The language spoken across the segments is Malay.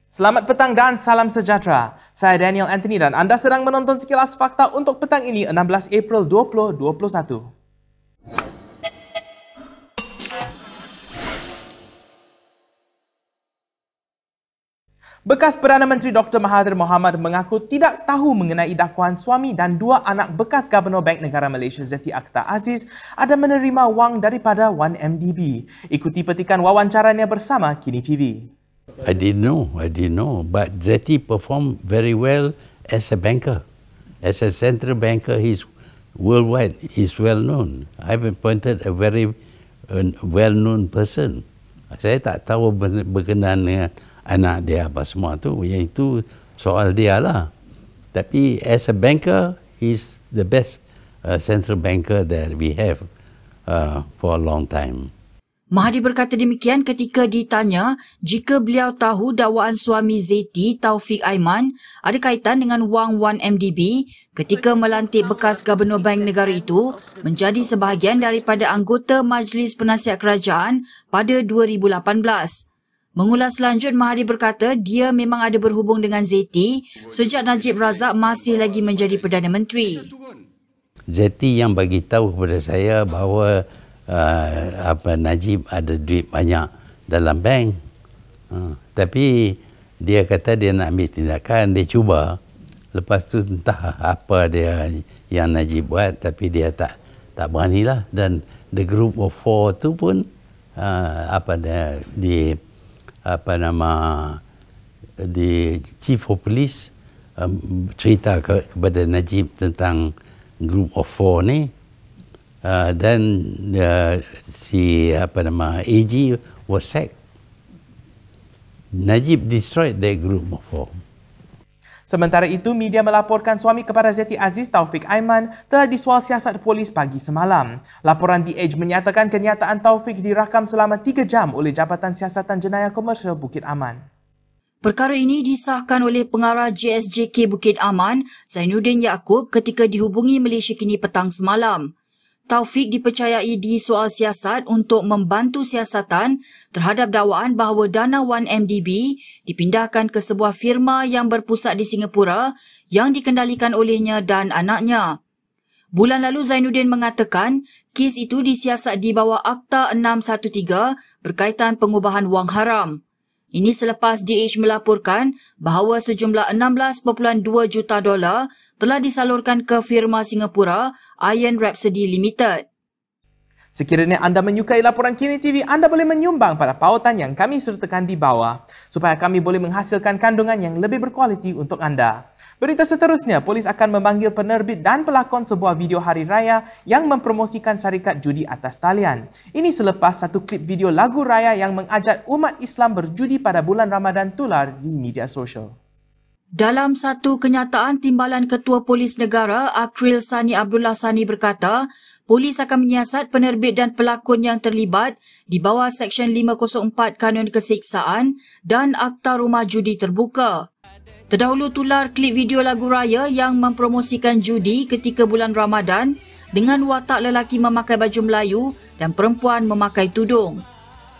Selamat petang dan salam sejahtera. Saya Daniel Anthony dan anda sedang menonton Sekilas Fakta untuk petang ini 16 April 2021. Bekas Perdana Menteri Dr. Mahathir Mohamad mengaku tidak tahu mengenai dakwaan suami dan dua anak bekas Gubernur Bank Negara Malaysia Zeti Akhtar Aziz ada menerima wang daripada 1MDB. Ikuti petikan wawancaranya bersama Kini TV. I didn't know. But Zeti performed very well as a banker. As a central banker, he's worldwide. He's well known. I've appointed a very well-known person. Saya tak tahu berkenaan dengan anak dia apa semua tu. Yang itu soal dia lah. Tapi as a banker, he's the best central banker that we have for a long time. Mahathir berkata demikian ketika ditanya jika beliau tahu dakwaan suami Zeti, Taufik Aiman, ada kaitan dengan wang 1MDB ketika melantik bekas Gubernur Bank Negara itu menjadi sebahagian daripada anggota Majlis Penasihat Kerajaan pada 2018. Mengulas lanjut, Mahathir berkata dia memang ada berhubung dengan Zeti sejak Najib Razak masih lagi menjadi Perdana Menteri. Zeti yang bagi tahu kepada saya bahawa Najib ada duit banyak dalam bank. Tapi dia kata dia nak ambil tindakan, dia cuba. Lepas tu entah apa dia yang Najib buat, tapi dia tak beranilah. Dan the group of four tu pun di Chief of Police cerita kepada Najib tentang group of four ni. Dan si AG was sacked. Najib destroyed that group of four. Sementara itu, media melaporkan suami kepada Zeti Aziz, Taufik Aiman, telah disual siasat polis pagi semalam. Laporan The Age menyatakan kenyataan Taufik dirakam selama 3 jam oleh Jabatan Siasatan Jenayah Komersial Bukit Aman. Perkara ini disahkan oleh pengarah JSJK Bukit Aman, Zainuddin Yaakob, ketika dihubungi Malaysia Kini petang semalam. Taufik dipercayai disoal siasat untuk membantu siasatan terhadap dakwaan bahawa dana 1MDB dipindahkan ke sebuah firma yang berpusat di Singapura yang dikendalikan olehnya dan anaknya. Bulan lalu Zainuddin mengatakan kes itu disiasat di bawah Akta 613 berkaitan pengubahan wang haram. Ini selepas DH melaporkan bahawa sejumlah $16.2 juta telah disalurkan ke firma Singapura Iron Rhapsody Limited. Sekiranya anda menyukai laporan Kini TV, anda boleh menyumbang pada pautan yang kami sertakan di bawah supaya kami boleh menghasilkan kandungan yang lebih berkualiti untuk anda. Berita seterusnya, polis akan memanggil penerbit dan pelakon sebuah video hari raya yang mempromosikan syarikat judi atas talian. Ini selepas satu klip video lagu raya yang mengajak umat Islam berjudi pada bulan Ramadan tular di media sosial. Dalam satu kenyataan, Timbalan Ketua Polis Negara Akril Sani Abdullah Sani berkata, polis akan menyiasat penerbit dan pelakon yang terlibat di bawah Seksyen 504 Kanun Keseksaan dan Akta Rumah Judi Terbuka. Terdahulu tular klip video lagu raya yang mempromosikan judi ketika bulan Ramadan dengan watak lelaki memakai baju Melayu dan perempuan memakai tudung.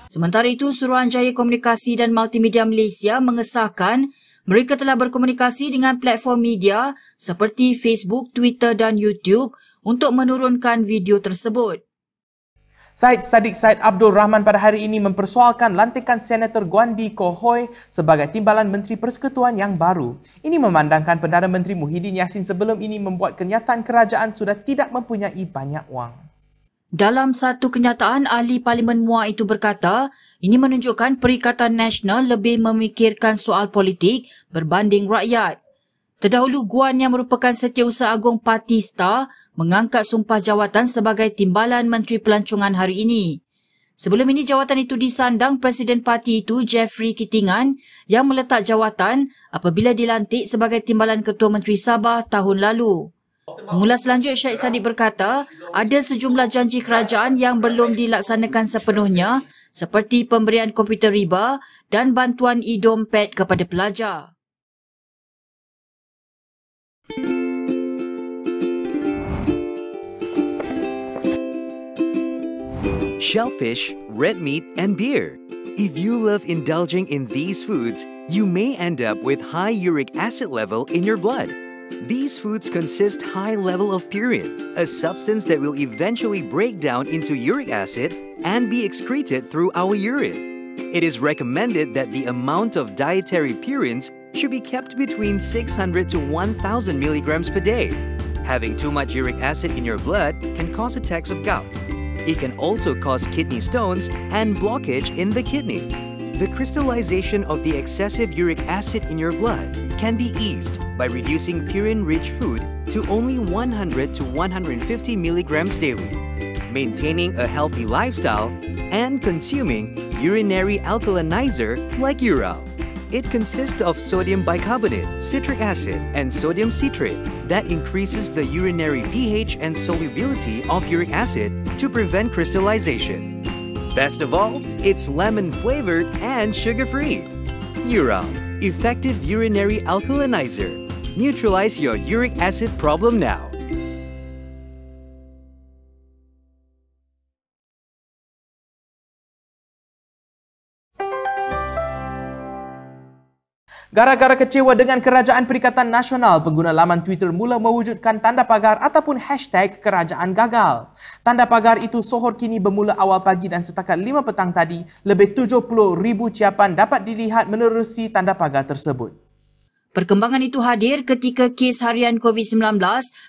Sementara itu, Suruhanjaya Komunikasi dan Multimedia Malaysia mengesahkan mereka telah berkomunikasi dengan platform media seperti Facebook, Twitter dan YouTube untuk menurunkan video tersebut. Syed Saddiq Syed Abdul Rahman pada hari ini mempersoalkan lantikan Senator Gwandi Koh Hoi sebagai Timbalan Menteri Persekutuan yang baru. Ini memandangkan Perdana Menteri Muhyiddin Yassin sebelum ini membuat kenyataan kerajaan sudah tidak mempunyai banyak wang. Dalam satu kenyataan, ahli Parlimen Muar itu berkata, ini menunjukkan Perikatan Nasional lebih memikirkan soal politik berbanding rakyat. Terdahulu, Guan yang merupakan Setiausaha Agung Parti Star mengangkat sumpah jawatan sebagai Timbalan Menteri Pelancongan hari ini. Sebelum ini, jawatan itu disandang Presiden parti itu, Jeffrey Kittingan, yang meletak jawatan apabila dilantik sebagai Timbalan Ketua Menteri Sabah tahun lalu. Mengulas lanjut, Syed Saddiq berkata, ada sejumlah janji kerajaan yang belum dilaksanakan sepenuhnya seperti pemberian komputer riba dan bantuan e-dompet kepada pelajar. Shellfish, red meat, and beer. If you love indulging in these foods, you may end up with high uric acid level in your blood. These foods consist high level of purine, a substance that will eventually break down into uric acid and be excreted through our urine. It is recommended that the amount of dietary purines should be kept between 600 to 1000 milligrams per day. Having too much uric acid in your blood can cause attacks of gout. It can also cause kidney stones and blockage in the kidney. The crystallization of the excessive uric acid in your blood can be eased by reducing purine-rich food to only 100 to 150 milligrams daily, maintaining a healthy lifestyle, and consuming urinary alkalinizer like Ural. It consists of sodium bicarbonate, citric acid, and sodium citrate that increases the urinary pH and solubility of uric acid to prevent crystallization. Best of all, it's lemon-flavored and sugar-free. Ural, effective urinary alkalinizer. Neutralize your uric acid problem now. Gara-gara kecewa dengan Kerajaan Perikatan Nasional, pengguna laman Twitter mula mewujudkan tanda pagar ataupun hashtag kerajaan gagal. Tanda pagar itu sohor kini bermula awal pagi dan setakat 5 petang tadi, lebih 70,000 ciapan dapat dilihat menerusi tanda pagar tersebut. Perkembangan itu hadir ketika kes harian COVID-19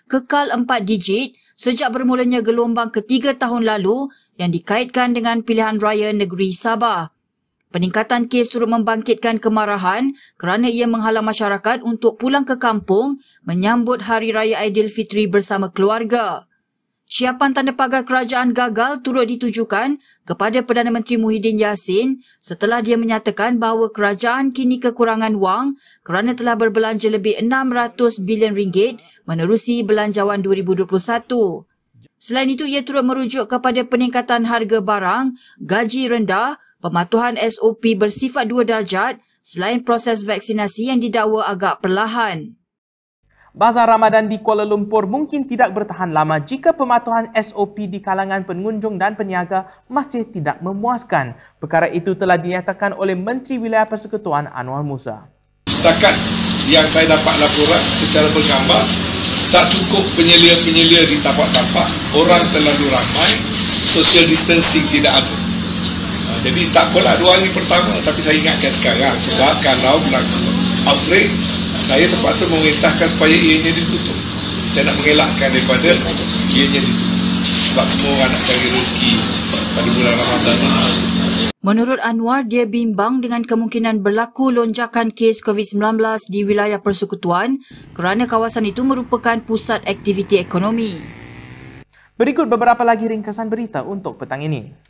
kekal 4 digit sejak bermulanya gelombang ketiga tahun lalu yang dikaitkan dengan pilihan raya negeri Sabah. Peningkatan kes turut membangkitkan kemarahan kerana ia menghalang masyarakat untuk pulang ke kampung menyambut Hari Raya Aidilfitri bersama keluarga. Siapan tanda pagar kerajaan gagal turut ditujukan kepada Perdana Menteri Muhyiddin Yassin setelah dia menyatakan bahawa kerajaan kini kekurangan wang kerana telah berbelanja lebih 600 bilion ringgit menerusi belanjawan 2021. Selain itu, ia turut merujuk kepada peningkatan harga barang, gaji rendah, pematuhan SOP bersifat 2 darjat selain proses vaksinasi yang didakwa agak perlahan. Bazar Ramadan di Kuala Lumpur mungkin tidak bertahan lama jika pematuhan SOP di kalangan pengunjung dan peniaga masih tidak memuaskan. Perkara itu telah dinyatakan oleh Menteri Wilayah Persekutuan Anwar Musa. Setakat yang saya dapat laporan secara bergambar, tak cukup penyelia-penyelia di tapak-tapak, orang terlalu ramai, social distancing tidak ada. Jadi tak apalah 2 hari pertama, tapi saya ingatkan sekarang sebab kalau berlaku outbreak, saya terpaksa memerintahkan supaya ianya ditutup. Saya nak mengelakkan daripada ianya ditutup. Sebab semua orang nak cari rezeki pada bulan Ramadan ini. Menurut Anwar, dia bimbang dengan kemungkinan berlaku lonjakan kes COVID-19 di wilayah persekutuan kerana kawasan itu merupakan pusat aktiviti ekonomi. Berikut beberapa lagi ringkasan berita untuk petang ini.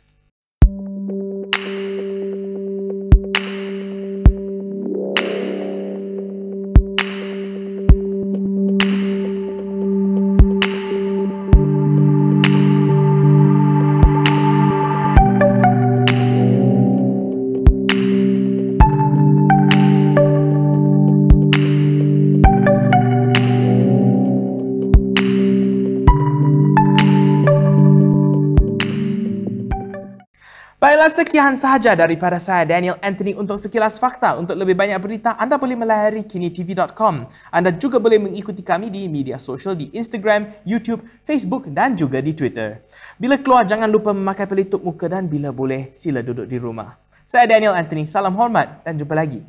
Baiklah, sekian sahaja daripada saya, Daniel Anthony, untuk sekilas fakta. Untuk lebih banyak berita, anda boleh melayari kinitv.com. Anda juga boleh mengikuti kami di media sosial di Instagram, YouTube, Facebook dan juga di Twitter. Bila keluar, jangan lupa memakai pelitup muka dan bila boleh, sila duduk di rumah. Saya Daniel Anthony, salam hormat dan jumpa lagi.